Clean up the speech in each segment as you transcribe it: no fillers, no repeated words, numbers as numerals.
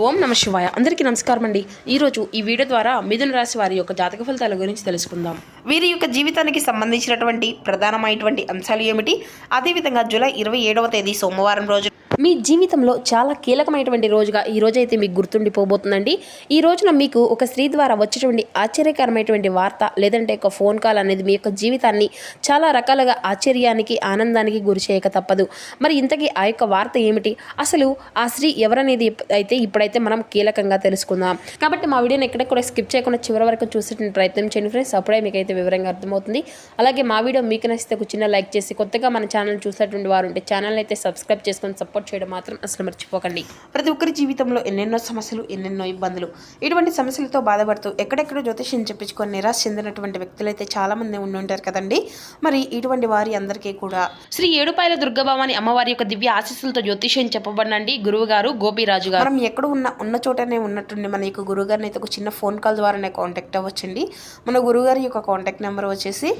ఓం నమ శివాయ. అందరికీ నమస్కారం అండి. ఈరోజు ఈ వీడియో ద్వారా మిథున రాశి వారి యొక్క జాతక ఫలితాల గురించి తెలుసుకుందాం. వీరి యొక్క జీవితానికి సంబంధించినటువంటి ప్రధానమైనటువంటి అంశాలు ఏమిటి, అదేవిధంగా జూలై 27వ తేదీ సోమవారం రోజు మీ జీవితంలో చాలా కీలకమైనటువంటి రోజుగా ఈ రోజైతే మీకు గుర్తుండిపోబోతుందండి. ఈ రోజున మీకు ఒక స్త్రీ ద్వారా వచ్చేటువంటి ఆశ్చర్యకరమైనటువంటి వార్త లేదంటే ఒక ఫోన్ కాల్ అనేది మీ యొక్క జీవితాన్ని చాలా రకాలుగా ఆశ్చర్యానికి ఆనందానికి గురి చేయక తప్పదు. మరి ఇంతకీ ఆ యొక్క వార్త ఏమిటి, అసలు ఆ స్త్రీ ఎవరనేది అయితే ఇప్పుడైతే మనం కీలకంగా తెలుసుకుందాం. కాబట్టి మా వీడియోని ఎక్కడ కూడా స్కిప్ చేయకుండా చివరి వరకు చూసేటువంటి ప్రయత్నం చేయండి ఫ్రెండ్స్. అప్పుడే మీకైతే వివరంగా అర్థమవుతుంది. అలాగే మా వీడియో మీకు నచ్చితే ఒక చిన్న లైక్ చేసి కొత్తగా మన ఛానల్ చూసేటువంటి వారు ఉంటే ఛానల్ అయితే సబ్స్క్రైబ్ చేసుకొని సపోర్ట్ చేయడం మాత్రం అసలు మర్చిపోకండి. ప్రతి ఒక్కరి జీవితంలో ఎన్నెన్నో సమస్యలు, ఎన్నెన్నో ఇబ్బందులు, ఇటువంటి సమస్యలతో బాధపడుతూ ఎక్కడెక్కడో జ్యోతిష్యం చెప్పించుకొని నిరాశ చెందినటువంటి వ్యక్తులైతే చాలా మంది ఉండి ఉంటారు కదండి. మరి ఇటువంటి వారి అందరికీ కూడా శ్రీ ఏడుపాయల దుర్గభవాని అమ్మవారి యొక్క దివ్య ఆశీస్సులతో జ్యోతిష్యం చెప్పబడినండి గురువు గారు గోపిరాజు గారు. మనం ఎక్కడ ఉన్న చోటనే ఉన్నట్టుండి మన యొక్క గురువు గారిని అయితే ఒక చిన్న ఫోన్ కాల్ ద్వారానే కాంటాక్ట్ అవ్వచ్చండి. మన గురువుగారి యొక్క కాంటాక్ట్ నెంబర్ వచ్చేసి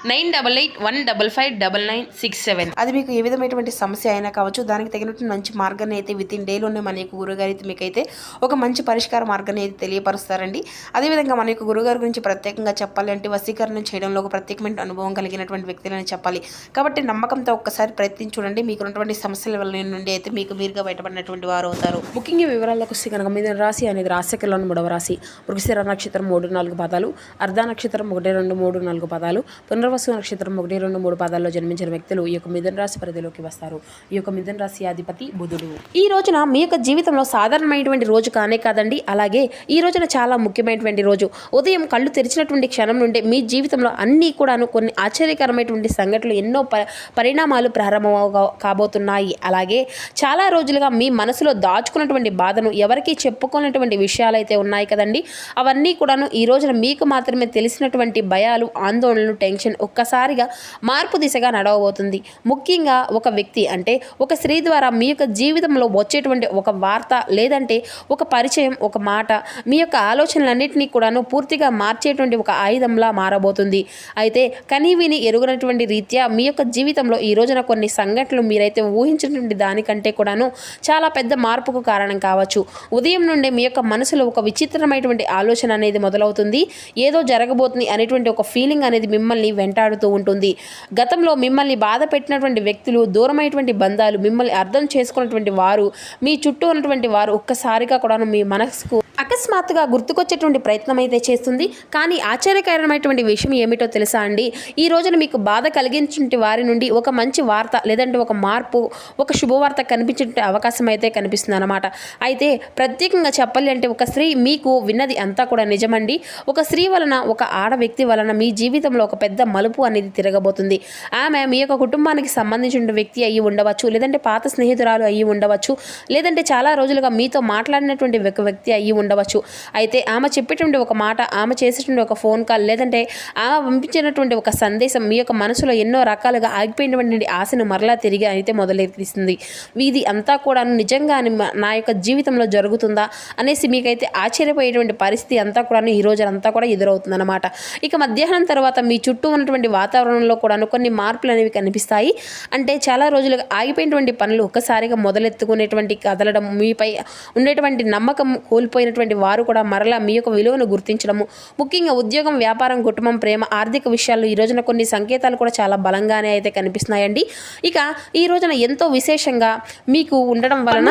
9881559967. అది మీకు ఏ విధమైనటువంటి సమస్య అయినా కావచ్చు, దానికి తగినట్టు మంచి మార్గాన్ని అయితే విత్ ఇన్ డేలోనే మన యొక్క గురుగారు అయితే మీకైతే ఒక మంచి పరిష్కార మార్గాన్ని అయితే తెలియపరుస్తారండి. అదేవిధంగా మన యొక్క గురుగారి గురించి ప్రత్యేకంగా చెప్పాలి అంటే వశీకరణ చేయడంలో ఒక ప్రత్యేకమైన అనుభవం కలిగినటువంటి వ్యక్తులని చెప్పాలి. కాబట్టి నమ్మకంతో ఒక్కసారి ప్రయత్నించి చూడండి. మీకు ఉన్నటువంటి సమస్యల వల్ల నుండి అయితే మీకు మీరుగా బయటపడినటువంటి వారు అవుతారు. ముఖ్యంగా వివరాలకు వస్తే కనుక మిథున రాశి అనేది రాశికలోని 3వ రాశి. మృగశిర నక్షత్రం 3-4 పాదాలు, అర్ధ నక్షత్రం 1-2-3-4 పాదాలు, పునర్వసు నక్షత్రం 1-2-3 పాదాల్లో జన్మించిన వ్యక్తులు ఈ యొక్క మిథున రాశి పరిధిలోకి వస్తారు. ఈ యొక్క మిథున రాశి అధిపతి బుధుడు. ఈ రోజున మీ యొక్క జీవితంలో సాధారణమైనటువంటి రోజు కానే కాదండి, అలాగే ఈ రోజున చాలా ముఖ్యమైనటువంటి రోజు. ఉదయం కళ్ళు తెరిచినటువంటి క్షణం నుండి మీ జీవితంలో అన్నీ కూడాను కొన్ని ఆశ్చర్యకరమైనటువంటి సంఘటనలు, ఎన్నో పరిణామాలు ప్రారంభం కాబోతున్నాయి. అలాగే చాలా రోజులుగా మీ మనసులో దాచుకున్నటువంటి బాధను ఎవరికీ చెప్పుకున్నటువంటి విషయాలు అయితే ఉన్నాయి కదండి, అవన్నీ కూడాను ఈ రోజున మీకు మాత్రమే తెలిసినటువంటి భయాలు, ఆందోళనలు, టెన్షన్ ఒక్కసారిగా మార్పు దిశగా నడవబోతుంది. ముఖ్యంగా ఒక వ్యక్తి అంటే ఒక స్త్రీ ద్వారా మీ యొక్క జీవితంలో వచ్చేటువంటి ఒక వార్త లేదంటే ఒక పరిచయం, ఒక మాట మీ యొక్క ఆలోచనలన్నింటినీ కూడాను పూర్తిగా మార్చేటువంటి ఒక ఆయుధంలా మారబోతుంది. అయితే కనీవిని ఎరుగనటువంటి రీత్యా మీ యొక్క జీవితంలో ఈ రోజున కొన్ని సంఘటనలు మీరైతే ఊహించినటువంటి దానికంటే కూడాను చాలా పెద్ద మార్పుకు కారణం కావచ్చు. ఉదయం నుండి మీ యొక్క మనసులో ఒక విచిత్రమైనటువంటి ఆలోచన అనేది మొదలవుతుంది. ఏదో జరగబోతుంది అనేటువంటి ఒక ఫీలింగ్ అనేది మిమ్మల్ని వెంటాడుతూ ఉంటుంది. గతంలో మిమ్మల్ని బాధ పెట్టినటువంటి వ్యక్తులు, దూరమైనటువంటి బంధాలు, మిమ్మల్ని అర్థం చేసుకున్నటువంటి వారు, మీ చుట్టూ ఉన్నటువంటి వారు ఒక్కసారిగా కూడా మీ మనసుకు అకస్మాత్తుగా గుర్తుకొచ్చేటువంటి ప్రయత్నం అయితే చేస్తుంది. కానీ ఆశ్చర్యకరమైనటువంటి విషయం ఏమిటో తెలుసా అండి, ఈ రోజున మీకు బాధ కలిగించిన వారి నుండి ఒక మంచి వార్త లేదంటే ఒక మార్పు, ఒక శుభవార్త కనిపించే అవకాశం అయితే కనిపిస్తుంది అన్నమాట. అయితే ప్రత్యేకంగా చెప్పాలి అంటే ఒక స్త్రీ మీకు విన్నది అంతా కూడా నిజమండి. ఒక స్త్రీ వలన, ఒక ఆడ వ్యక్తి వలన మీ జీవితంలో ఒక పెద్ద మలుపు అనేది తిరగబోతుంది. ఆమె మీ యొక్క కుటుంబానికి సంబంధించిన వ్యక్తి అయ్యి ఉండవచ్చు, లేదంటే పాత స్నేహితురాలు అయ్యి ఉండవచ్చు, లేదంటే చాలా రోజులుగా మీతో మాట్లాడినటువంటి ఒక వ్యక్తి అయ్యి ఉండవచ్చు. అయితే ఆమె చెప్పేటువంటి ఒక మాట, ఆమె చేసేటువంటి ఒక ఫోన్ కాల్, లేదంటే ఆమె పంపించినటువంటి ఒక సందేశం మీ యొక్క మనసులో ఎన్నో రకాలుగా ఆగిపోయినటువంటి ఆశను మరలా తిరిగి అయితే మొదలెత్తిస్తుంది. ఇది అంతా కూడా నిజంగా నా యొక్క జీవితంలో జరుగుతుందా అనేసి మీకైతే ఆశ్చర్యపోయేటువంటి పరిస్థితి అంతా కూడా ఈ రోజు అంతా కూడా ఎదురవుతుంది అన్నమాట. ఇక మధ్యాహ్నం తర్వాత మీ చుట్టూ ఉన్నటువంటి వాతావరణంలో కూడా కొన్ని మార్పులు అనేవి కనిపిస్తాయి. అంటే చాలా రోజులుగా ఆగిపోయినటువంటి పనులు ఒక్కసారిగా మొదలెత్తుకునేటువంటి కదలడం, మీపై ఉండేటువంటి నమ్మకం కోల్పోయినటువంటి వారు కూడా మరలా మీ యొక్క విలువను గుర్తించడము, ముఖ్యంగా ఉద్యోగం, వ్యాపారం, కుటుంబం, ప్రేమ, ఆర్థిక విషయాల్లో ఈ రోజున కొన్ని సంకేతాలు కూడా చాలా బలంగానే అయితే కనిపిస్తున్నాయండి. ఇక ఈ రోజున ఎంతో విశేషంగా మీకు ఉండడం వలన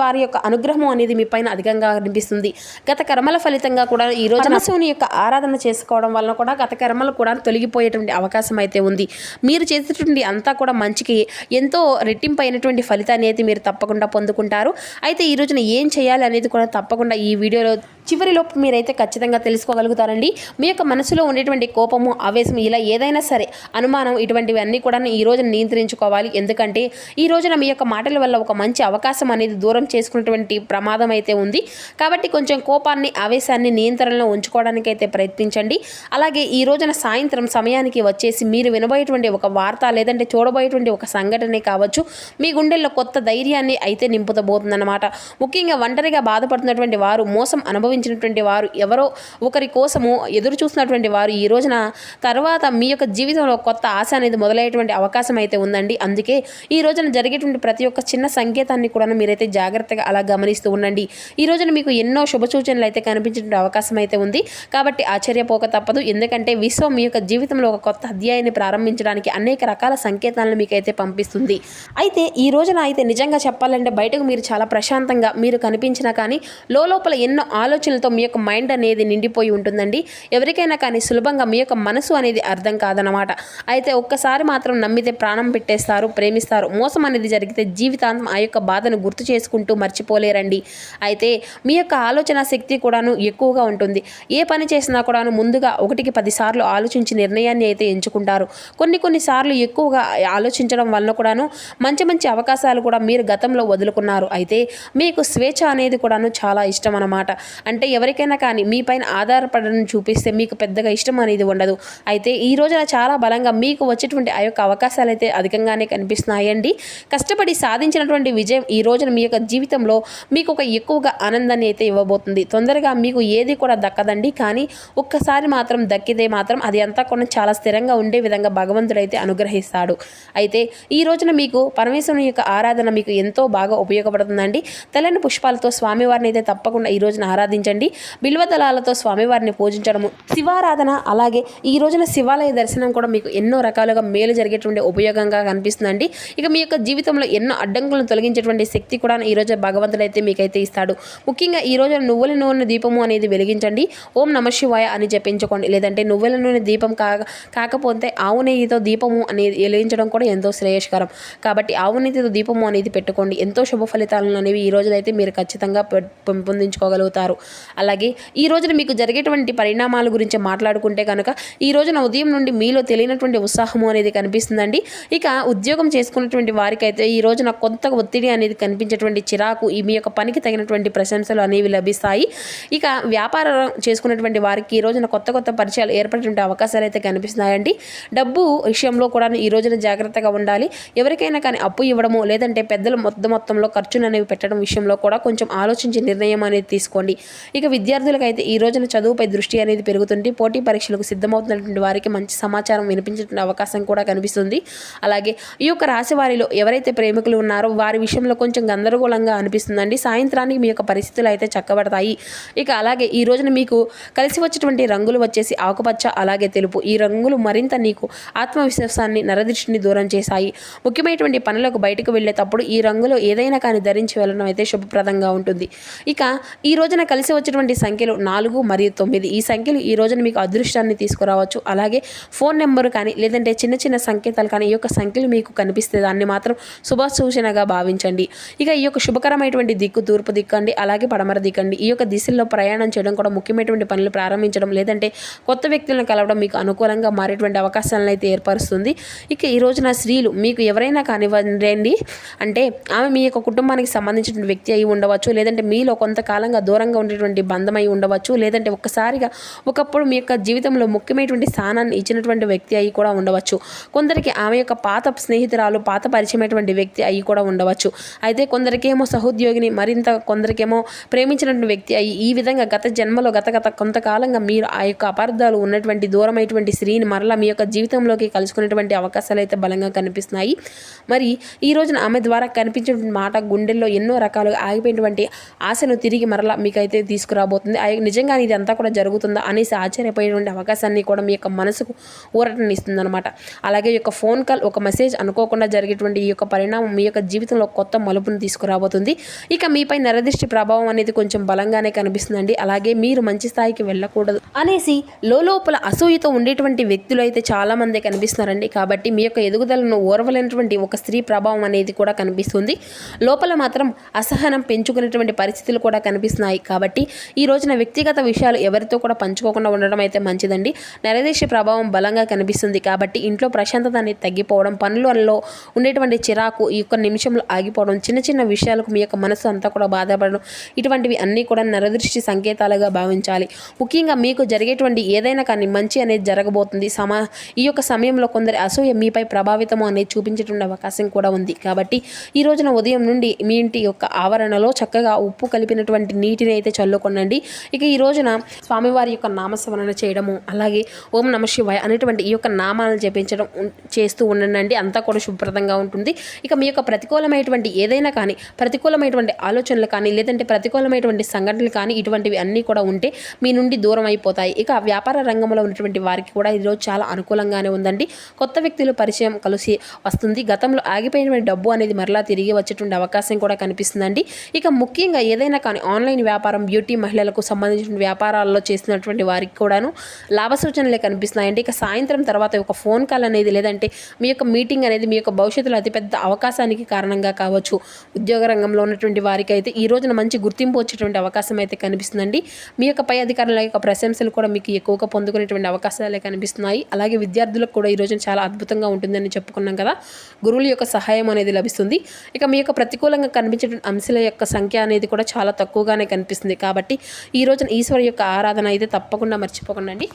వారి యొక్క అనుగ్రహం అనేది మీ పైన అధికంగా కనిపిస్తుంది. గత కర్మల ఫలితంగా కూడా ఈ రోజున శివుని యొక్క ఆరాధన చేసుకోవడం వలన కూడా గత కర్మలు కూడా తొలగిపోయేటువంటి అవకాశం అయితే ఉంది. మీరు చేసేటువంటి అంతా కూడా మంచికి ఎంతో రెట్టింపు అయినటువంటి ఫలితాన్ని అయితే మీరు తప్పకుండా పొందుకుంటారు. అయితే ఈ రోజున ఏం చేయాలి అనేది కూడా తప్పకుండా ఈ వీడియోలో చివరిలోపు మీరైతే ఖచ్చితంగా తెలుసుకోగలుగుతారండి. మీ యొక్క మనసులో ఉండేటువంటి కోపము, ఆవేశం, ఇలా ఏదైనా సరే అనుమానం, ఇటువంటివి అన్నీ కూడా ఈ రోజున నియంత్రించుకోవాలి. ఎందుకంటే ఈ రోజున మీ యొక్క మాటల వల్ల ఒక మంచి అవకాశం అనేది దూరం చేసుకున్నటువంటి ప్రమాదం అయితే ఉంది. కాబట్టి కొంచెం కోపాన్ని, ఆవేశాన్ని నియంత్రణలో ఉంచుకోవడానికి అయితే ప్రయత్నించండి. అలాగే ఈ రోజున సాయంత్రం సమయానికి వచ్చేసి మీరు వినబోయేటువంటి ఒక వార్త లేదంటే చూడబోయేటువంటి ఒక సంఘటనే కావచ్చు మీ గుండెల్లో కొత్త ధైర్యాన్ని అయితే నింపుతబోతుందన్నమాట. ముఖ్యంగా ఒంటరిగా బాధపడుతున్నటువంటి వారు, మోసం అనుభవించే అనుభవించినటువంటి వారు, ఎవరో ఒకరి కోసము ఎదురు చూసినటువంటి వారు ఈ రోజున తర్వాత మీ యొక్క జీవితంలో కొత్త ఆశ అనేది మొదలయ్యేటువంటి అవకాశం అయితే ఉందండి. అందుకే ఈ రోజున జరిగేటువంటి ప్రతి ఒక్క చిన్న సంకేతాన్ని కూడా మీరైతే జాగ్రత్తగా అలా గమనిస్తూ ఉండండి. ఈ రోజున మీకు ఎన్నో శుభ సూచనలు అయితే కనిపించే అవకాశం అయితే ఉంది. కాబట్టి ఆశ్చర్యపోక తప్పదు. ఎందుకంటే విశ్వం మీ యొక్క జీవితంలో ఒక కొత్త అధ్యాయాన్ని ప్రారంభించడానికి అనేక రకాల సంకేతాలను మీకైతే పంపిస్తుంది. అయితే ఈ రోజున అయితే నిజంగా చెప్పాలంటే బయటకు మీరు చాలా ప్రశాంతంగా మీరు కనిపించినా కానీ లోపల ఎన్నో ఆలోచనలతో మీ యొక్క మైండ్ అనేది నిండిపోయి ఉంటుందండి. ఎవరికైనా కానీ సులభంగా మీ యొక్క మనసు అనేది అర్థం కాదనమాట. అయితే ఒక్కసారి మాత్రం నమ్మితే ప్రాణం పెట్టేస్తారు, ప్రేమిస్తారు. మోసం అనేది జరిగితే జీవితాంతం ఆ యొక్క బాధను గుర్తు చేసుకుంటూ మర్చిపోలేరండి. అయితే మీ యొక్క ఆలోచన శక్తి కూడాను ఎక్కువగా ఉంటుంది. ఏ పని చేసినా కూడాను ముందుగా 1కి 10 సార్లు ఆలోచించి నిర్ణయాన్ని అయితే ఎంచుకుంటారు. కొన్నిసార్లు ఎక్కువగా ఆలోచించడం వల్ల కూడాను మంచి అవకాశాలు కూడా మీరు గతంలో వదులుకున్నారు. అయితే మీకు స్వేచ్ఛ అనేది కూడాను చాలా ఇష్టం అన్నమాట. అంటే ఎవరికైనా కానీ మీ పైన ఆధారపడడం చూపిస్తే మీకు పెద్దగా ఇష్టం అనేది ఉండదు. అయితే ఈ రోజున చాలా బలంగా మీకు వచ్చేటువంటి ఆ యొక్క అవకాశాలు అయితే అధికంగానే కనిపిస్తున్నాయండి. కష్టపడి సాధించినటువంటి విజయం ఈ రోజున మీ యొక్క జీవితంలో మీకు ఒక ఎక్కువగా ఆనందాన్ని అయితే ఇవ్వబోతుంది. తొందరగా మీకు ఏది కూడా దక్కదండి. కానీ ఒక్కసారి మాత్రం దక్కితే మాత్రం అది అంతా కూడా చాలా స్థిరంగా ఉండే విధంగా భగవంతుడైతే అనుగ్రహిస్తాడు. అయితే ఈ రోజున మీకు పరమేశ్వరుని యొక్క ఆరాధన మీకు ఎంతో బాగా ఉపయోగపడుతుందండి. తెల్లని పుష్పాలతో స్వామివారిని అయితే తప్పకుండా ఈ రోజున ఆరాధించండి. బిల్వదళాలతో స్వామివారిని పూజించడము, శివారాధన, అలాగే ఈ రోజున శివాలయ దర్శనం కూడా మీకు ఎన్నో రకాలుగా మేలు జరిగేటువంటి ఉపయోగంగా కనిపిస్తుందండి. ఇక మీ యొక్క జీవితంలో ఎన్నో అడ్డంకులను తొలగించేటువంటి శక్తి కూడా ఈ రోజు భగవంతుడైతే మీకైతే ఇస్తాడు. ముఖ్యంగా ఈ రోజున నువ్వుల నూనె దీపము అనేది వెలిగించండి. ఓం నమ శివాయ అని జపించుకోండి. లేదంటే నువ్వుల నూనె దీపం కాకపోతే ఆవు నెయ్యితో దీపము అనేది వెలిగించడం కూడా ఎంతో శ్రేయస్కరం. కాబట్టి ఆవు నెయ్యితో దీపము అనేది పెట్టుకోండి. ఎంతో శుభ ఫలితాలను అనేవి ఈ రోజునైతే మీరు ఖచ్చితంగా పెంపొందించుకోగలుగుతారు. అలాగే ఈ రోజున మీకు జరిగేటువంటి పరిణామాల గురించి మాట్లాడుకుంటే కనుక ఈ రోజున ఉదయం నుండి మీలో తెలియనటువంటి ఉత్సాహము అనేది కనిపిస్తుందండి. ఇక ఉద్యోగం చేసుకున్నటువంటి వారికైతే ఈ రోజున కొంత ఒత్తిడి అనేది కనిపించేటువంటి చిరాకు, మీ యొక్క పనికి తగినటువంటి ప్రశంసలు అనేవి లభిస్తాయి. ఇక వ్యాపారం చేసుకున్నటువంటి వారికి ఈ రోజున కొత్త పరిచయాలు ఏర్పడేటువంటి అవకాశాలు అయితే కనిపిస్తున్నాయండి. డబ్బు విషయంలో కూడా ఈ రోజున జాగ్రత్తగా ఉండాలి. ఎవరికైనా కానీ అప్పు ఇవ్వడము, లేదంటే పెద్దలు మొత్తంలో ఖర్చులు అనేవి పెట్టడం విషయంలో కూడా కొంచెం ఆలోచించి నిర్ణయం అనేది తీసుకోండి. ఇక విద్యార్థులకైతే ఈ రోజున చదువుపై దృష్టి అనేది పెరుగుతుంది. పోటీ పరీక్షలకు సిద్ధమవుతున్నటువంటి వారికి మంచి సమాచారం వినిపించేటువంటి అవకాశం కూడా కనిపిస్తుంది. అలాగే ఈ యొక్క రాశి వారిలో ఎవరైతే ప్రేమికులు ఉన్నారో వారి విషయంలో కొంచెం గందరగోళంగా అనిపిస్తుందండి. సాయంత్రానికి మీ యొక్క పరిస్థితులు అయితే చక్కబడతాయి. ఇక అలాగే ఈ రోజున మీకు కలిసి వచ్చేటువంటి రంగులు వచ్చేసి ఆకుపచ్చ, అలాగే తెలుపు. ఈ రంగులు మరింత నీకు ఆత్మవిశ్వాసాన్ని, నరదృష్టిని దూరం చేశాయి. ముఖ్యమైనటువంటి పనులకు బయటకు వెళ్ళేటప్పుడు ఈ రంగులో ఏదైనా కానీ ధరించి వెళ్ళడం అయితే శుభప్రదంగా ఉంటుంది. ఇక ఈ రోజున కలిసి వచ్చేటువంటి సంఖ్యలు 4 మరియు 9. ఈ సంఖ్యలు ఈ రోజున మీకు అదృష్టాన్ని తీసుకురావచ్చు. అలాగే ఫోన్ నెంబరు కానీ లేదంటే చిన్న సంకేతాలు కానీ ఈ యొక్క సంఖ్యలు మీకు కనిపిస్తే దాన్ని మాత్రం శుభ సూచనగా భావించండి. ఇక ఈ యొక్క శుభకరమైనటువంటి దిక్కు తూర్పు దిక్కు అండి, అలాగే పడమర దిక్కండి. ఈ యొక్క దిశల్లో ప్రయాణం చేయడం కూడా ముఖ్యమైనటువంటి పనులు ప్రారంభించడం, లేదంటే కొత్త వ్యక్తులను కలవడం మీకు అనుకూలంగా మారేటువంటి అవకాశాలను అయితే ఏర్పరుస్తుంది. ఇక ఈ రోజున స్త్రీలు మీకు ఎవరైనా కానివ్వండి, అంటే ఆమె మీ యొక్క కుటుంబానికి సంబంధించిన వ్యక్తి అయి ఉండవచ్చు, లేదంటే మీలో కొంతకాలంగా దూరంగా ఉండేటువంటి బంధమై ఉండవచ్చు, లేదంటే ఒక్కసారిగా ఒకప్పుడు మీ యొక్క జీవితంలో ముఖ్యమైనటువంటి స్థానాన్ని ఇచ్చినటువంటి వ్యక్తి అయి కూడా ఉండవచ్చు. కొందరికి ఆమె యొక్క పాత స్నేహితురాలు, పాత పరిచయమైనటువంటి వ్యక్తి అయి కూడా ఉండవచ్చు. అయితే కొందరికేమో సహోద్యోగిని, మరింత కొందరికేమో ప్రేమించినటువంటి వ్యక్తి అయి, ఈ విధంగా గత జన్మలో గత కొంతకాలంగా మీరు ఆ యొక్క అపార్థాలు ఉన్నటువంటి దూరమైనటువంటి స్త్రీని మరలా మీ యొక్క జీవితంలోకి కలుసుకునేటువంటి అవకాశాలు అయితే బలంగా కనిపిస్తున్నాయి. మరి ఈ రోజున ఆమె ద్వారా కనిపించేటువంటి మాట గుండెల్లో ఎన్నో రకాలుగా ఆగిపోయినటువంటి ఆశను తిరిగి మరలా మీకైతే తీసుకురాబోతుంది. నిజంగా ఇది అంతా కూడా జరుగుతుందా అనేసి ఆశ్చర్యపోయేటువంటి అవకాశాన్ని కూడా మీ యొక్క మనసుకు ఊరటనిస్తుంది అనమాట. అలాగే ఈ యొక్క ఫోన్ కాల్, ఒక మెసేజ్ అనుకోకుండా జరిగేటువంటి ఈ యొక్క పరిణామం మీ యొక్క జీవితంలో కొత్త మలుపును తీసుకురాబోతుంది. ఇక మీపై నరదృష్టి ప్రభావం అనేది కొంచెం బలంగానే కనిపిస్తుందండి. అలాగే మీరు మంచి స్థాయికి వెళ్ళకూడదు అనేసి లోపల అసూయతో ఉండేటువంటి వ్యక్తులు అయితే చాలా మంది కనిపిస్తున్నారండి. కాబట్టి మీ యొక్క ఎదుగుదలను ఓర్వలేనటువంటి ఒక స్త్రీ ప్రభావం అనేది కూడా కనిపిస్తుంది. లోపల మాత్రం అసహనం పెంచుకునేటువంటి పరిస్థితులు కూడా కనిపిస్తున్నాయి. కాబట్టి ఈ రోజున వ్యక్తిగత విషయాలు ఎవరితో కూడా పంచుకోకుండా ఉండడం అయితే మంచిదండి. నరదృష్టి ప్రభావం బలంగా కనిపిస్తుంది. కాబట్టి ఇంట్లో ప్రశాంతత అనేది తగ్గిపోవడం, పనులలో ఉండేటువంటి చిరాకు ఈ యొక్క నిమిషంలో ఆగిపోవడం, చిన్న విషయాలకు మీ యొక్క మనసు అంతా కూడా బాధపడడం, ఇటువంటివి అన్నీ కూడా నరదృష్టి సంకేతాలుగా భావించాలి. ముఖ్యంగా మీకు జరిగేటువంటి ఏదైనా కానీ మంచి అనేది జరగబోతుంది. ఈ యొక్క సమయంలో కొందరి అసూయ మీపై ప్రభావితం అనేది చూపించేటువంటి అవకాశం కూడా ఉంది. కాబట్టి ఈ రోజున ఉదయం నుండి మీ ఇంటి యొక్క ఆవరణలో చక్కగా ఉప్పు కలిపినటువంటి నీటిని అయితే విషయాల్లో కొనండి. ఇక ఈ రోజున స్వామివారి యొక్క నామస్మరణ చేయడము, అలాగే ఓం నమ శివాయ అనేటువంటి ఈ యొక్క నామాలను జపించడం చేస్తూ ఉండండి. అంతా కూడా శుభ్రతంగా ఉంటుంది. ఇక మీ యొక్క ప్రతికూలమైనటువంటి ఏదైనా కానీ, ప్రతికూలమైనటువంటి ఆలోచనలు కానీ, లేదంటే ప్రతికూలమైనటువంటి సంఘటనలు కానీ, ఇటువంటివి అన్నీ కూడా ఉంటే మీ నుండి దూరం అయిపోతాయి. ఇక వ్యాపార రంగంలో ఉన్నటువంటి వారికి కూడా ఈరోజు చాలా అనుకూలంగానే ఉందండి. కొత్త వ్యక్తులు పరిచయం కలిసి వస్తుంది. గతంలో ఆగిపోయినటువంటి డబ్బు అనేది మరలా తిరిగి వచ్చేటువంటి అవకాశం కూడా కనిపిస్తుందండి. ఇక ముఖ్యంగా ఏదైనా కానీ ఆన్లైన్ వ్యాపారం, బ్యూటీ మహిళలకు సంబంధించిన వ్యాపారాల్లో చేసినటువంటి వారికి కూడాను లాభ సూచనలే కనిపిస్తున్నాయండి. ఇక సాయంత్రం తర్వాత ఒక ఫోన్ కాల్ అనేది, లేదంటే మీ యొక్క మీటింగ్ అనేది మీ యొక్క భవిష్యత్తులో అతిపెద్ద అవకాశానికి కారణంగా కావచ్చు. ఉద్యోగ రంగంలో ఉన్నటువంటి వారికి అయితే ఈ రోజున మంచి గుర్తింపు వచ్చేటువంటి అవకాశం అయితే కనిపిస్తుందండి. మీ యొక్క పై అధికారుల యొక్క ప్రశంసలు కూడా మీకు ఎక్కువగా పొందుకునేటువంటి అవకాశాలే కనిపిస్తున్నాయి. అలాగే విద్యార్థులకు కూడా ఈ రోజున చాలా అద్భుతంగా ఉంటుందని చెప్పుకున్నాం కదా. గురువుల యొక్క సహాయం అనేది లభిస్తుంది. ఇక మీ యొక్క ప్రతికూలంగా కనిపించే అంశాల యొక్క సంఖ్య అనేది కూడా చాలా తక్కువగానే కనిపిస్తుంది. కాబట్టి ఈ రోజున ఈశ్వరు యొక్క ఆరాధన అయితే తప్పకుండా మర్చిపోకండి.